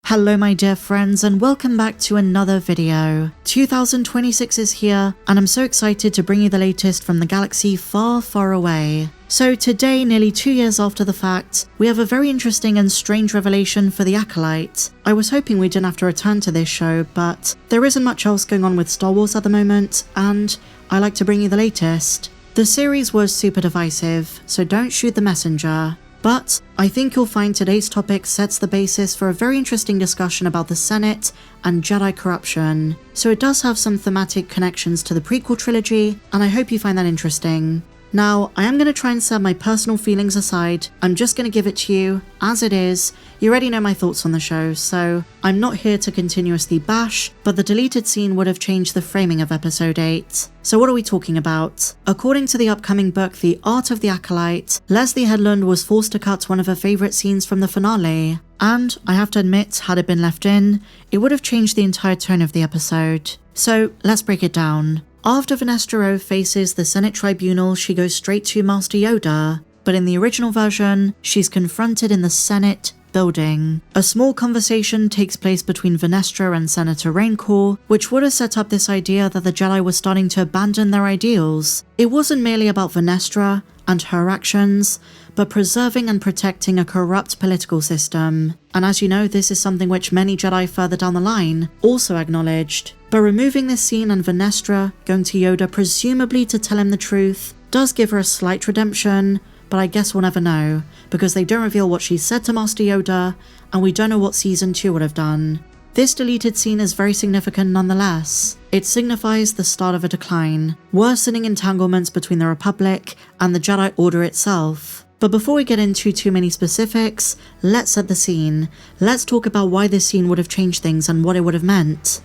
Hello my dear friends and welcome back to another video. 2026 is here and I'm so excited to bring you the latest from the galaxy far, far away. So today, nearly 2 years after the fact, we have a very interesting and strange revelation for the Acolyte. I was hoping we didn't have to return to this show, but there isn't much else going on with Star Wars at the moment, and I like to bring you the latest. The series was super divisive, so don't shoot the messenger. But I think you'll find today's topic sets the basis for a very interesting discussion about the Senate and Jedi corruption. So it does have some thematic connections to the prequel trilogy, and I hope you find that interesting. Now, I am going to try and set my personal feelings aside. I'm just going to give it to you as it is. You already know my thoughts on the show, so I'm not here to continuously bash, but the deleted scene would have changed the framing of episode 8. So what are we talking about? According to the upcoming book, The Art of the Acolyte, Leslye Headland was forced to cut one of her favourite scenes from the finale. And I have to admit, had it been left in, it would have changed the entire tone of the episode. So let's break it down. After Vernestra Rwoh faces the Senate tribunal, she goes straight to Master Yoda, but in the original version, she's confronted in the Senate building. A small conversation takes place between Venestra and Senator Rwoh, which would have set up this idea that the Jedi were starting to abandon their ideals. It wasn't merely about Venestra and her actions, but preserving and protecting a corrupt political system. And as you know, this is something which many Jedi further down the line also acknowledged. But removing this scene and Venestra going to Yoda presumably to tell him the truth does give her a slight redemption, but I guess we'll never know, because they don't reveal what she said to Master Yoda, and we don't know what Season 2 would have done. This deleted scene is very significant nonetheless. It signifies the start of a decline, worsening entanglements between the Republic and the Jedi Order itself. But before we get into too many specifics, let's set the scene. Let's talk about why this scene would have changed things and what it would have meant.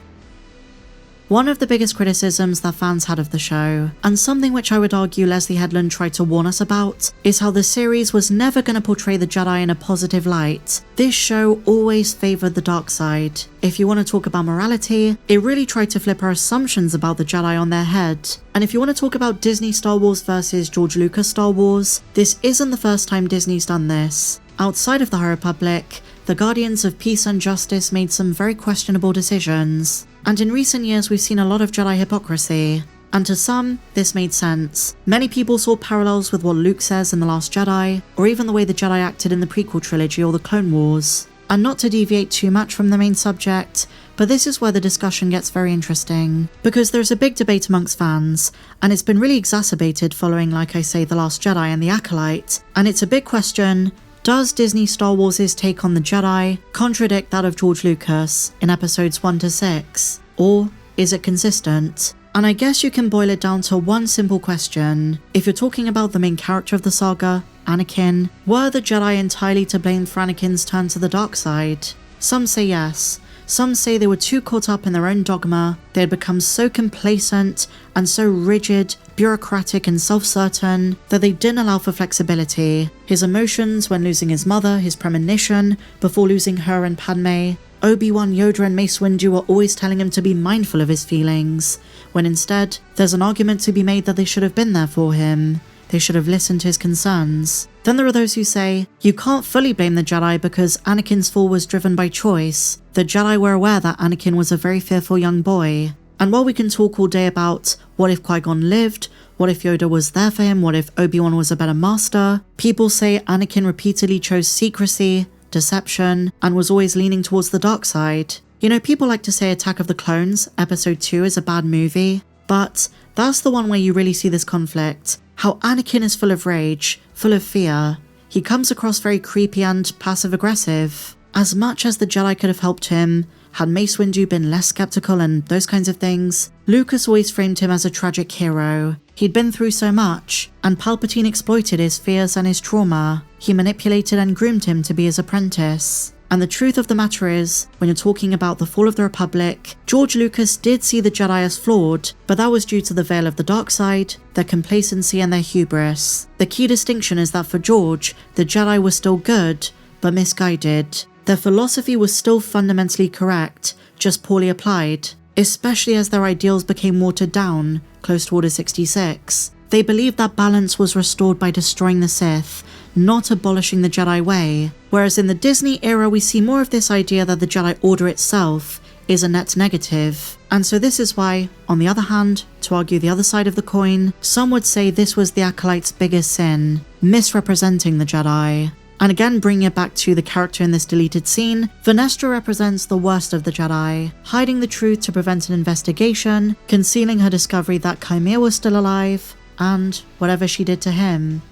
One of the biggest criticisms that fans had of the show, and something which I would argue Leslye Headland tried to warn us about, is how the series was never going to portray the Jedi in a positive light. This show always favoured the dark side. If you want to talk about morality, it really tried to flip our assumptions about the Jedi on their head. And if you want to talk about Disney Star Wars versus George Lucas Star Wars, this isn't the first time Disney's done this. Outside of the High Republic, the Guardians of Peace and Justice made some very questionable decisions. And in recent years we've seen a lot of Jedi hypocrisy. And to some, this made sense. Many people saw parallels with what Luke says in The Last Jedi, or even the way the Jedi acted in the prequel trilogy or the Clone Wars. And not to deviate too much from the main subject, but this is where the discussion gets very interesting. Because there's a big debate amongst fans, and it's been really exacerbated following, like I say, The Last Jedi and The Acolyte. And it's a big question: does Disney Star Wars' take on the Jedi contradict that of George Lucas in episodes 1 to 6? Or is it consistent? And I guess you can boil it down to one simple question. If you're talking about the main character of the saga, Anakin, were the Jedi entirely to blame for Anakin's turn to the dark side? Some say yes. Some say they were too caught up in their own dogma, they had become so complacent and so rigid, bureaucratic and self-certain that they didn't allow for flexibility. His emotions when losing his mother, his premonition before losing her and Padme. Obi-Wan, Yoda and Mace Windu are always telling him to be mindful of his feelings, when instead there's an argument to be made that they should have been there for him. They should have listened to his concerns. Then there are those who say, you can't fully blame the Jedi because Anakin's fall was driven by choice. The Jedi were aware that Anakin was a very fearful young boy. And while we can talk all day about what if Qui-Gon lived, what if Yoda was there for him, what if Obi-Wan was a better master, people say Anakin repeatedly chose secrecy, deception, and was always leaning towards the dark side. You know, people like to say Attack of the Clones, episode 2 is a bad movie, but that's the one where you really see this conflict. How Anakin is full of rage, full of fear. He comes across very creepy and passive-aggressive. As much as the Jedi could have helped him, had Mace Windu been less skeptical and those kinds of things, Lucas always framed him as a tragic hero. He'd been through so much, and Palpatine exploited his fears and his trauma. He manipulated and groomed him to be his apprentice. And the truth of the matter is, when you're talking about the fall of the Republic, George Lucas did see the Jedi as flawed, but that was due to the veil of the dark side, their complacency and their hubris. The key distinction is that for George, the Jedi were still good, but misguided. Their philosophy was still fundamentally correct, just poorly applied, especially as their ideals became watered down, close to Order 66. They believed that balance was restored by destroying the Sith, not abolishing the Jedi way, whereas in the Disney era we see more of this idea that the Jedi Order itself is a net negative. And so this is why, on the other hand, to argue the other side of the coin, some would say this was the Acolyte's biggest sin, misrepresenting the Jedi. And again, bringing it back to the character in this deleted scene, Venestra represents the worst of the Jedi, hiding the truth to prevent an investigation, concealing her discovery that Qimir was still alive, and whatever she did to him.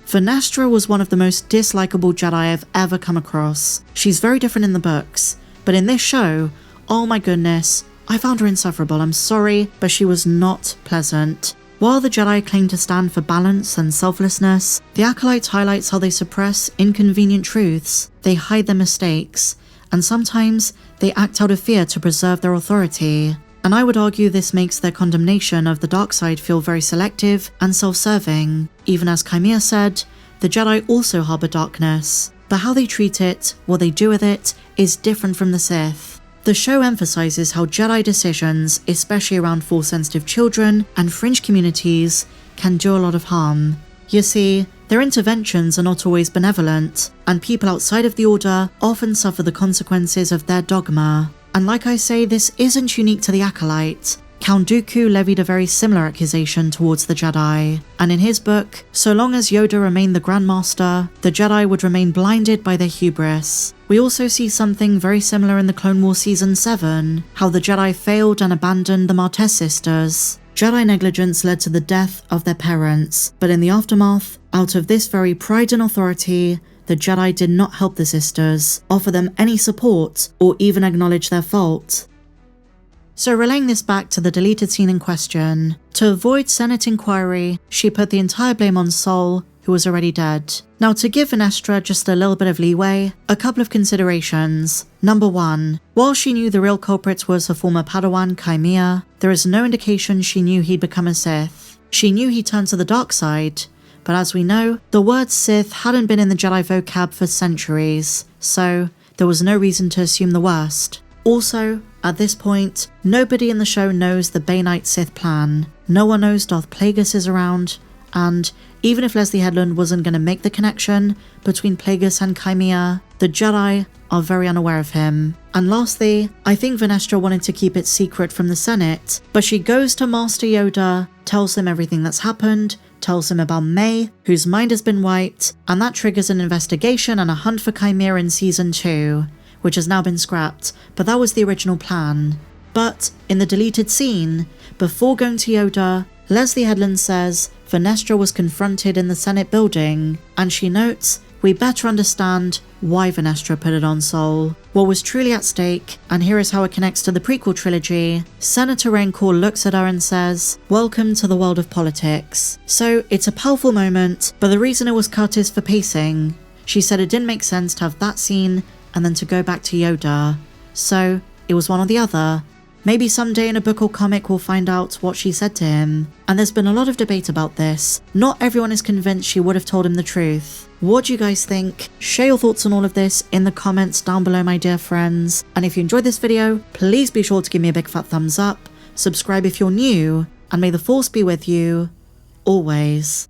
Venestra was one of the most dislikable Jedi I've ever come across. She's very different in the books, but in this show, oh my goodness, I found her insufferable. I'm sorry, but she was not pleasant. While the Jedi claim to stand for balance and selflessness, the Acolyte highlights how they suppress inconvenient truths, they hide their mistakes, and sometimes they act out of fear to preserve their authority. And I would argue this makes their condemnation of the dark side feel very selective and self-serving. Even as Qimir said, the Jedi also harbor darkness, but how they treat it, what they do with it, is different from the Sith. The show emphasizes how Jedi decisions, especially around Force-sensitive children and fringe communities, can do a lot of harm. You see, their interventions are not always benevolent, and people outside of the Order often suffer the consequences of their dogma. And like I say, this isn't unique to the Acolyte. Count Dooku levied a very similar accusation towards the Jedi, and in his book, so long as Yoda remained the Grand Master, the Jedi would remain blinded by their hubris. We also see something very similar in the Clone Wars Season 7, how the Jedi failed and abandoned the Martez sisters. Jedi negligence led to the death of their parents, but in the aftermath, out of this very pride and authority, the Jedi did not help the sisters, offer them any support, or even acknowledge their fault. So relaying this back to the deleted scene in question, to avoid Senate inquiry, she put the entire blame on Sol, who was already dead. Now, to give Venestra just a little bit of leeway, a couple of considerations. Number one, while she knew the real culprit was her former Padawan, Qimir, there is no indication she knew he'd become a Sith. She knew he turned to the dark side, but as we know, the word Sith hadn't been in the Jedi vocab for centuries, so there was no reason to assume the worst. Also, at this point, nobody in the show knows the Bay Knight Sith plan. No one knows Darth Plagueis is around, and even if Leslye Headland wasn't going to make the connection between Plagueis and Qimir, the Jedi are very unaware of him. And lastly, I think Venestra wanted to keep it secret from the Senate, but she goes to Master Yoda, tells him everything that's happened, tells him about May, whose mind has been wiped, and that triggers an investigation and a hunt for Qimir in Season 2. Which has now been scrapped, but that was the original plan. But in the deleted scene, before going to Yoda, Leslye Headland says Venestra was confronted in the Senate building, and she notes, we better understand why Venestra put it on Sol, what was truly at stake, and here is how it connects to the prequel trilogy. Senator Rancor looks at her and says, welcome to the world of politics. So it's a powerful moment, but the reason it was cut is for pacing. She said it didn't make sense to have that scene and then to go back to Yoda. So it was one or the other. Maybe someday in a book or comic we'll find out what she said to him. And there's been a lot of debate about this. Not everyone is convinced she would have told him the truth. What do you guys think? Share your thoughts on all of this in the comments down below, my dear friends. And if you enjoyed this video, please be sure to give me a big fat thumbs up, subscribe if you're new, and may the Force be with you always.